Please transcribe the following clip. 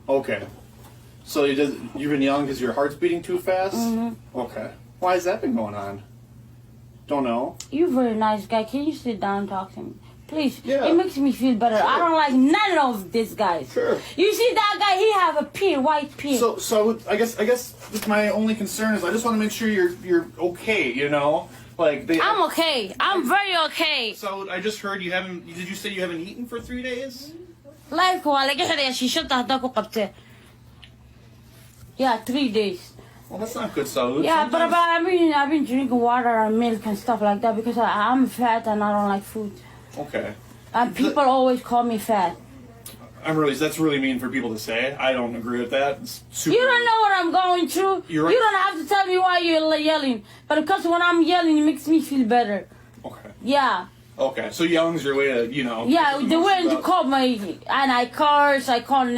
Okay. So you've been yelling because your heart's beating too fast? Mm-hmm. Okay. Why has that been going on? Don't know. You're a very nice guy. Can you sit down and talk to me? Please. Yeah. It makes me feel better. Sure. I don't like none of these guys. Sure. You see that guy? He have a pin, white pin. So I guess my only concern is I just want to make sure you're okay, you know? Like I'm okay. I'm very okay. So I just heard did you say you haven't eaten for 3 days? Like waa laga xidhay shishada hadda ku qabtay. Yeah, 3 days. Well, that's not good, Saud. Yeah, but I've been drinking water and milk and stuff like that because I'm fat and I don't like food. Okay. And people always call me fat. That's really mean for people to say. I don't agree with that. It's super. You don't know what I'm going through. You're right. You don't have to tell me why you're yelling. But because when I'm yelling, it makes me feel better. Okay. Yeah. Okay. So yelling's your way to, Yeah, the way to call me, and I curse, I call them